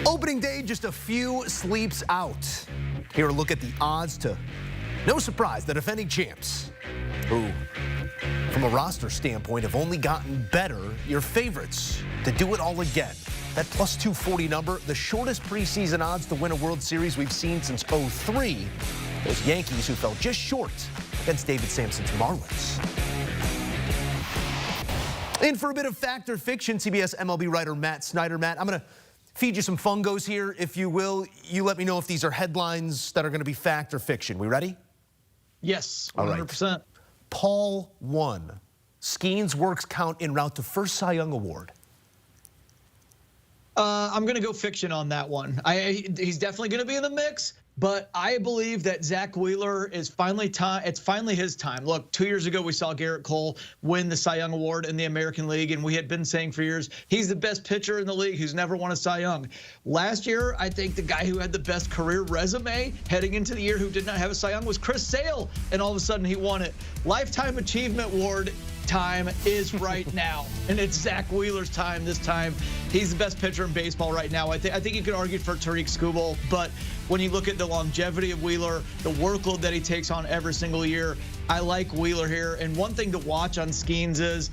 Opening day just a few sleeps out. Here a look at the odds to, no surprise, the defending champs, who, from a roster standpoint, have only gotten better. Your favorites to do it all again. That plus 240 number, the shortest preseason odds to win a World Series we've seen since '03. Those Yankees who fell just short against David Sampson's Marlins. In for a bit of fact or fiction, CBS MLB writer Matt Snyder. Matt, I'm going to feed you some fungos here, if you will. You let me know if these are headlines that are going to be fact or fiction. We ready? Yes, 100%. All right. Paul won. Skenes works count en route to first Cy Young Award. I'm going to go fiction on that one. He's definitely going to be in the mix, but I believe that Zach Wheeler is finally time. It's finally his time. Look, 2 years ago, we saw Gerrit Cole win the Cy Young Award in the American League, and we had been saying for years, he's the best pitcher in the league who's never won a Cy Young. Last year, I think the guy who had the best career resume heading into the year who did not have a Cy Young was Chris Sale, and all of a sudden he won it. Lifetime Achievement Award time is right now, and it's Zach Wheeler's time this time. He's the best pitcher in baseball right now. I think you could argue for Tariq Skubal, but when you look at the longevity of Wheeler, the workload that he takes on every single year, I like Wheeler here. And one thing to watch on Skenes is,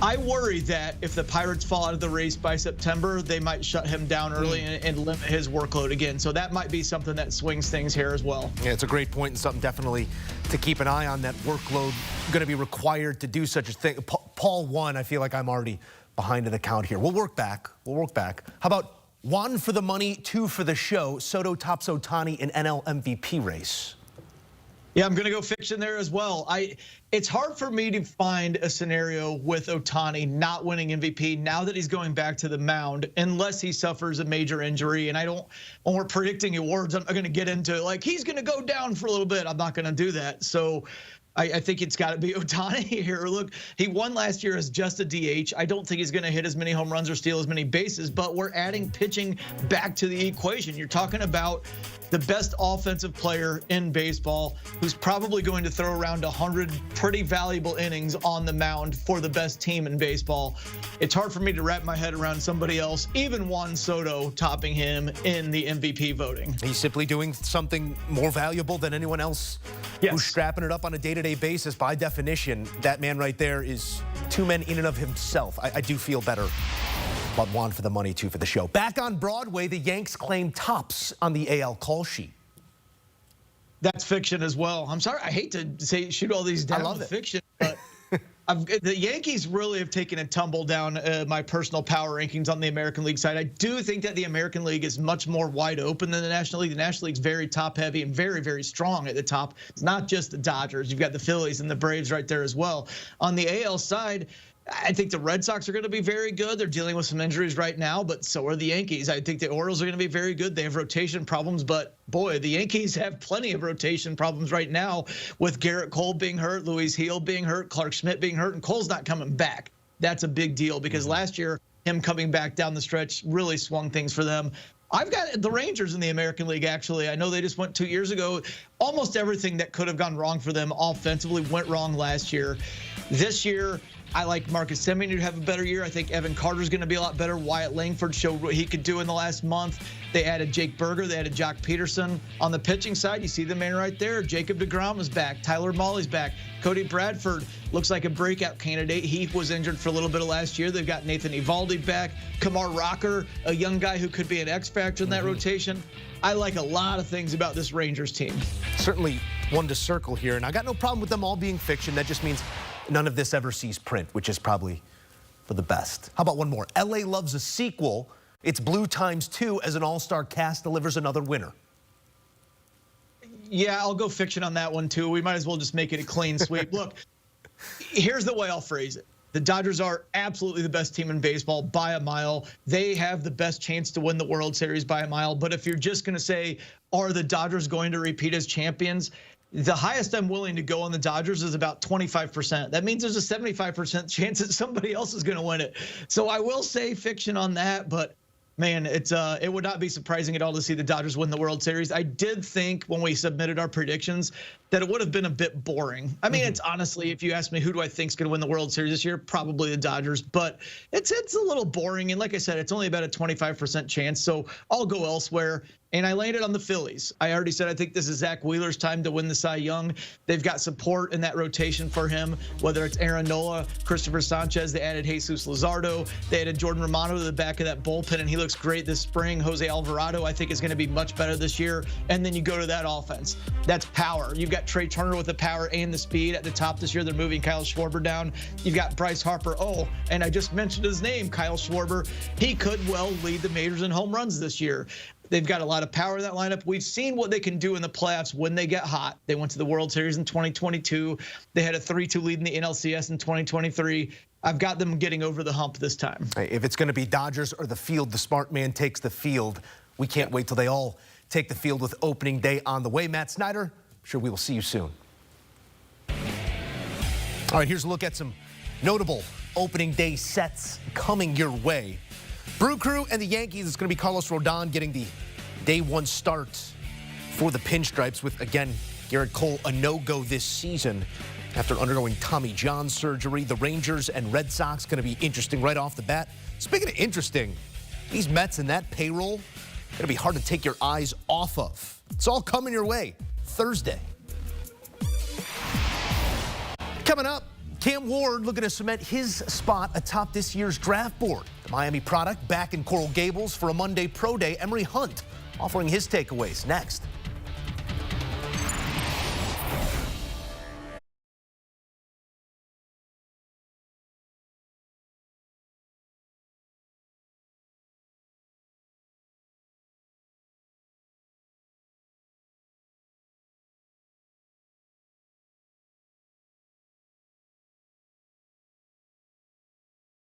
I worry that if the Pirates fall out of the race by September, they might shut him down early and limit his workload again. So that might be something that swings things here as well. Yeah, it's a great point and something definitely to keep an eye on. That workload going to be required to do such a thing. Paul won. I feel like I'm already behind in the count here. We'll work back. How about 1 for the money, 2 for the show? Soto tops Ohtani in NL MVP race. Yeah, I'm going to go fiction there as well. It's hard for me to find a scenario with Ohtani not winning MVP now that he's going back to the mound, unless he suffers a major injury. And when we're predicting awards, I'm going to get into like, he's going to go down for a little bit. I'm not going to do that. So I think it's got to be Ohtani here. Look, he won last year as just a DH. I don't think he's going to hit as many home runs or steal as many bases, but we're adding pitching back to the equation. You're talking about the best offensive player in baseball who's probably going to throw around 100 pretty valuable innings on the mound for the best team in baseball. It's hard for me to wrap my head around somebody else, even Juan Soto, topping him in the MVP voting. He's simply doing something more valuable than anyone else who's strapping it up on a day-to-day basis. By definition, that man right there is 2 men in and of himself. I do feel better about 1 for the money, 2 for the show. Back on Broadway, the Yanks claim tops on the AL call sheet. That's fiction as well. I'm sorry, I hate to say shoot all these down with fiction, but the Yankees really have taken a tumble down my personal power rankings on the American League side. I do think that the American League is much more wide open than the National League. The National League's very top heavy and very, very strong at the top. It's not just the Dodgers. You've got the Phillies and the Braves right there as well. On the AL side, I think the Red Sox are going to be very good. They're dealing with some injuries right now, but so are the Yankees. I think the Orioles are going to be very good. They have rotation problems, but boy, the Yankees have plenty of rotation problems right now with Gerrit Cole being hurt, Luis Gil being hurt, Clark Schmidt being hurt, and Cole's not coming back. That's a big deal because last year, him coming back down the stretch really swung things for them. I've got the Rangers in the American League, actually. I know they just went 2 years ago. Almost everything that could have gone wrong for them offensively went wrong last year. This year, I like Marcus Semien to have a better year. I think Evan Carter's going to be a lot better. Wyatt Langford showed what he could do in the last month. They added Jake Berger. They added Jock Peterson. On the pitching side, you see the man right there. Jacob deGrom is back. Tyler Mahle's back. Cody Bradford looks like a breakout candidate. He was injured for a little bit of last year. They've got Nathan Eovaldi back. Kumar Rocker, a young guy who could be an X factor in that rotation. I like a lot of things about this Rangers team. Certainly one to circle here, and I got no problem with them all being fiction. That just means none of this ever sees print, which is probably for the best. How about one more? LA loves a sequel. It's Blue ×2 as an all-star cast delivers another winner. Yeah, I'll go fiction on that one, too. We might as well just make it a clean sweep. Look, here's the way I'll phrase it. The Dodgers are absolutely the best team in baseball by a mile. They have the best chance to win the World Series by a mile. But if you're just going to say, are the Dodgers going to repeat as champions? The highest I'm willing to go on the Dodgers is about 25%. That means there's a 75% chance that somebody else is going to win it. So I will say fiction on that, but Man, it would not be surprising at all to see the Dodgers win the World Series. I did think when we submitted our predictions that it would have been a bit boring. I mean, it's honestly, if you ask me who do I think is going to win the World Series this year, probably the Dodgers. But it's a little boring, and like I said, it's only about a 25% chance. So I'll go elsewhere. And I landed on the Phillies. I already said I think this is Zach Wheeler's time to win the Cy Young. They've got support in that rotation for him, whether it's Aaron Nola, Christopher Sanchez. They added Jesus Luzardo. They added Jordan Romano to the back of that bullpen, and he looks great this spring. Jose Alvarado, I think, is going to be much better this year. And then you go to that offense. That's power. You've got Trey Turner with the power and the speed at the top this year. They're moving Kyle Schwarber down. You've got Bryce Harper. Oh, and I just mentioned his name, Kyle Schwarber. He could well lead the majors in home runs this year. They've got a lot of power in that lineup. We've seen what they can do in the playoffs when they get hot. They went to the World Series in 2022. They had a 3-2 lead in the NLCS in 2023. I've got them getting over the hump this time. If it's going to be Dodgers or the field, the smart man takes the field. We can't wait till they all take the field with opening day on the way. Matt Snyder, I'm sure we will see you soon. All right, here's a look at some notable opening day sets coming your way. Brew Crew and the Yankees, it's going to be Carlos Rodon getting the day one start for the Pinstripes with, again, Garrett Cole a no-go this season after undergoing Tommy John surgery. The Rangers and Red Sox going to be interesting right off the bat. Speaking of interesting, these Mets and that payroll going to be hard to take your eyes off of. It's all coming your way Thursday. Coming up, Cam Ward looking to cement his spot atop this year's draft board. The Miami product back in Coral Gables for a Monday Pro Day. Emery Hunt offering his takeaways next.